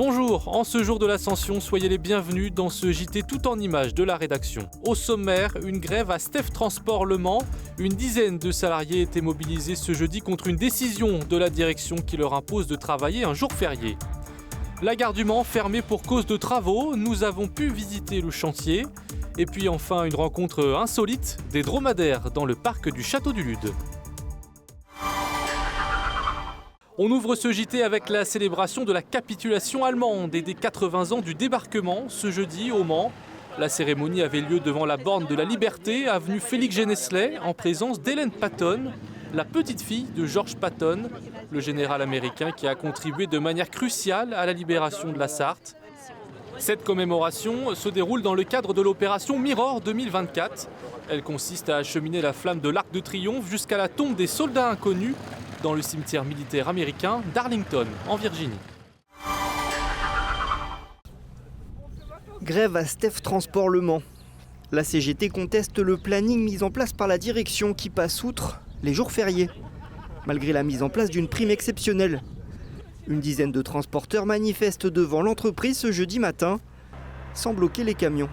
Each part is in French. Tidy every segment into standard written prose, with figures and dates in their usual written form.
Bonjour, en ce jour de l'Ascension, soyez les bienvenus dans ce JT tout en images de la rédaction. Au sommaire, une grève à Stef Transport Le Mans. Une dizaine de salariés étaient mobilisés ce jeudi contre une décision de la direction qui leur impose de travailler un jour férié. La gare du Mans fermée pour cause de travaux, nous avons pu visiter le chantier. Et puis enfin une rencontre insolite des dromadaires dans le parc du Château du Lude. On ouvre ce JT avec la célébration de la capitulation allemande et des 80 ans du débarquement ce jeudi au Mans. La cérémonie avait lieu devant la borne de la Liberté, avenue Félix Gennesley, en présence d'Hélène Patton, la petite fille de George Patton, le général américain qui a contribué de manière cruciale à la libération de la Sarthe. Cette commémoration se déroule dans le cadre de l'opération Mirror 2024. Elle consiste à acheminer la flamme de l'Arc de Triomphe jusqu'à la tombe des soldats inconnus dans le cimetière militaire américain d'Arlington, en Virginie. Grève à Stef Transport Le Mans. La CGT conteste le planning mis en place par la direction qui passe outre les jours fériés, malgré la mise en place d'une prime exceptionnelle. Une dizaine de transporteurs manifestent devant l'entreprise ce jeudi matin, sans bloquer les camions.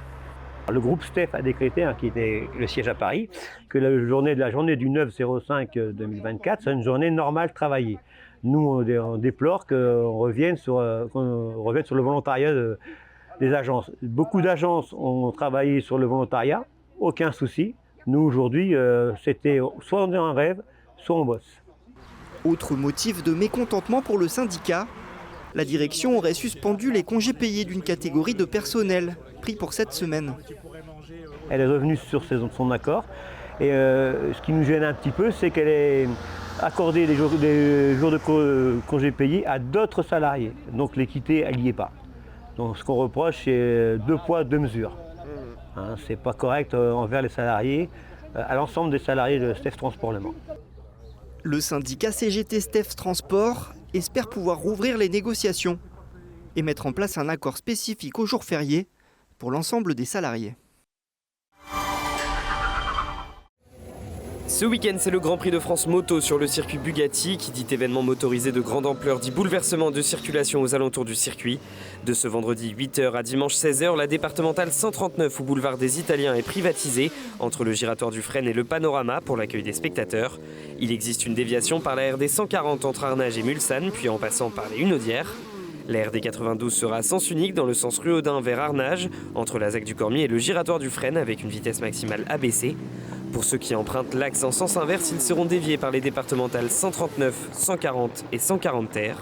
Le groupe Stef a décrété, qui était le siège à Paris, que la journée du 9/05/2024 soit une journée normale travaillée. Nous, on déplore qu'on revienne sur le volontariat des agences. Beaucoup d'agences ont travaillé sur le volontariat, aucun souci. Nous, aujourd'hui, c'était soit on est en rêve, soit on bosse. Autre motif de mécontentement pour le syndicat, la direction aurait suspendu les congés payés d'une catégorie de personnel pris pour cette semaine. Elle est revenue sur son accord et ce qui nous gêne un petit peu, c'est qu'elle ait accordé des jours de congés payés à d'autres salariés. Donc l'équité, elle n'y est pas. Donc ce qu'on reproche, c'est deux poids, deux mesures. C'est pas correct envers les salariés, à l'ensemble des salariés de Stef Transport Le Mans. Le syndicat CGT Stef Transport espère pouvoir rouvrir les négociations et mettre en place un accord spécifique aux jours fériés pour l'ensemble des salariés. Ce week-end, c'est le Grand Prix de France moto sur le circuit Bugatti. Qui dit événement motorisé de grande ampleur dit bouleversement de circulation aux alentours du circuit. De ce vendredi 8h à dimanche 16h, la départementale 139 au boulevard des Italiens est privatisée entre le giratoire du Frêne et le Panorama pour l'accueil des spectateurs. Il existe une déviation par la RD 140 entre Arnage et Mulsanne, puis en passant par les Hunaudières. La RD 92 sera à sens unique dans le sens rue Audin vers Arnage, entre la ZAC du Cormier et le giratoire du Frêne avec une vitesse maximale abaissée. Pour ceux qui empruntent l'axe en sens inverse, ils seront déviés par les départementales 139, 140 et 140 terres.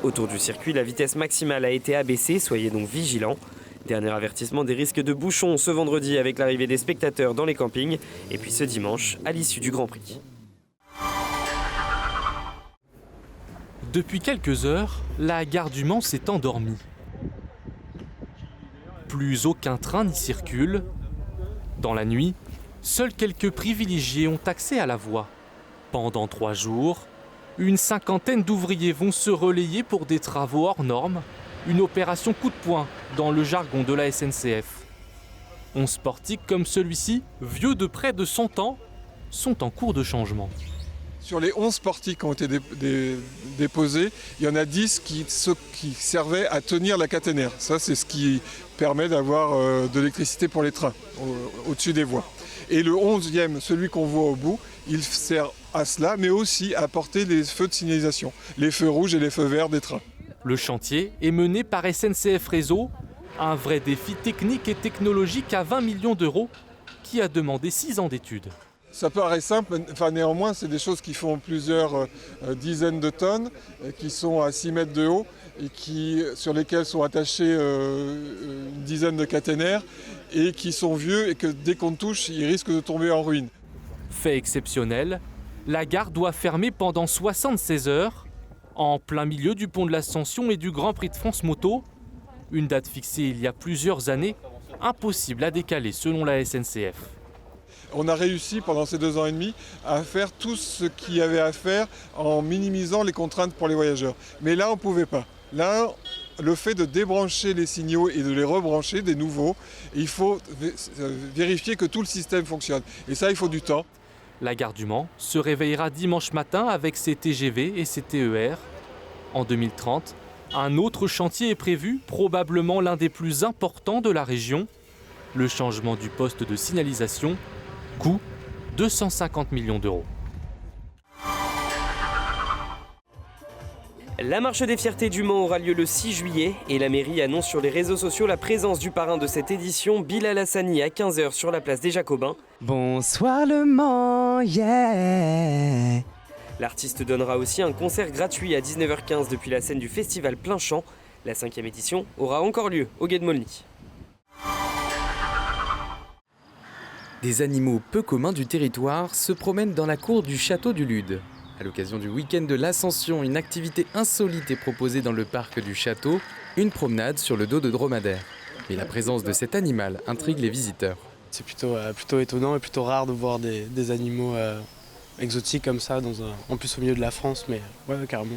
Autour du circuit, la vitesse maximale a été abaissée, soyez donc vigilants. Dernier avertissement des risques de bouchons ce vendredi avec l'arrivée des spectateurs dans les campings, et puis ce dimanche à l'issue du Grand Prix. Depuis quelques heures, la gare du Mans s'est endormie. Plus aucun train n'y circule. Dans la nuit, seuls quelques privilégiés ont accès à la voie. Pendant 3 jours, une cinquantaine d'ouvriers vont se relayer pour des travaux hors normes, une opération coup de poing dans le jargon de la SNCF. 11 portiques comme celui-ci, vieux de près de 100 ans, sont en cours de changement. Sur les 11 portiques qui ont été déposés, il y en a 10 qui servaient à tenir la caténaire. Ça, c'est ce qui permet d'avoir de l'électricité pour les trains au-dessus des voies. Et le 11e, celui qu'on voit au bout, il sert à cela, mais aussi à porter les feux de signalisation, les feux rouges et les feux verts des trains. Le chantier est mené par SNCF Réseau, un vrai défi technique et technologique à 20 millions d'euros qui a demandé 6 ans d'études. Ça paraît simple, néanmoins, c'est des choses qui font plusieurs dizaines de tonnes, qui sont à 6 mètres de haut et sur lesquelles sont attachés une dizaine de caténaires et qui sont vieux et que dès qu'on touche, ils risquent de tomber en ruine. Fait exceptionnel, la gare doit fermer pendant 76 heures, en plein milieu du pont de l'Ascension et du Grand Prix de France moto. Une date fixée il y a plusieurs années, impossible à décaler selon la SNCF. On a réussi pendant ces 2 ans et demi à faire tout ce qu'il y avait à faire en minimisant les contraintes pour les voyageurs. Mais là, on ne pouvait pas. Là, le fait de débrancher les signaux et de les rebrancher, des nouveaux, il faut vérifier que tout le système fonctionne. Et ça, il faut du temps. La gare du Mans se réveillera dimanche matin avec ses TGV et ses TER. En 2030, Un autre chantier est prévu, probablement l'un des plus importants de la région. Le changement du poste de signalisation, coût 250 millions d'euros. La marche des fiertés du Mans aura lieu le 6 juillet et la mairie annonce sur les réseaux sociaux la présence du parrain de cette édition, Bilal Hassani, à 15h sur la place des Jacobins. Bonsoir le Mans, yeah. L'artiste donnera aussi un concert gratuit à 19h15 depuis la scène du festival Plein Champ. La 5e édition aura encore lieu au Gué de Molny. Des animaux peu communs du territoire se promènent dans la cour du château du Lude. À l'occasion du week-end de l'Ascension, une activité insolite est proposée dans le parc du château, une promenade sur le dos de dromadaire. Mais la présence de cet animal intrigue les visiteurs. C'est plutôt étonnant et plutôt rare de voir des animaux exotiques comme ça, en plus au milieu de la France, mais ouais, carrément.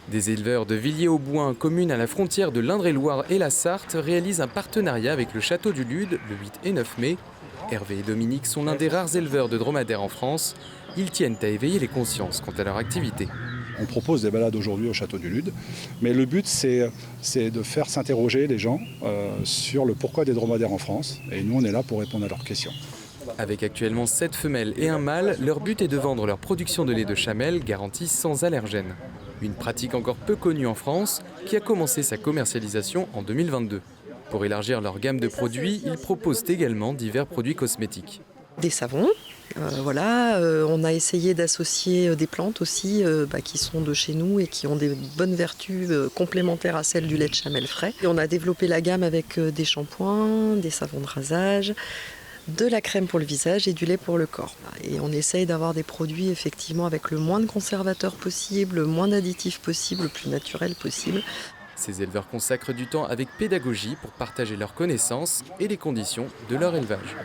Des éleveurs de Villiers-au-Boin, commune à la frontière de l'Indre-et-Loire et la Sarthe, réalisent un partenariat avec le château du Lude le 8 et 9 mai. Hervé et Dominique sont l'un des rares éleveurs de dromadaires en France. Ils tiennent à éveiller les consciences quant à leur activité. On propose des balades aujourd'hui au château du Lude, mais le but c'est de faire s'interroger les gens sur le pourquoi des dromadaires en France. Et nous on est là pour répondre à leurs questions. Avec actuellement 7 femelles et un mâle, leur but est de vendre leur production de lait de chamelle garantie sans allergènes. Une pratique encore peu connue en France qui a commencé sa commercialisation en 2022. Pour élargir leur gamme de produits, ils proposent également divers produits cosmétiques. Des savons, on a essayé d'associer des plantes aussi qui sont de chez nous et qui ont des bonnes vertus complémentaires à celles du lait de chamelle frais. Et on a développé la gamme avec des shampoings, des savons de rasage, de la crème pour le visage et du lait pour le corps. Et on essaye d'avoir des produits effectivement avec le moins de conservateurs possible, le moins d'additifs possible, le plus naturel possible. Ces éleveurs consacrent du temps avec pédagogie pour partager leurs connaissances et les conditions de leur élevage.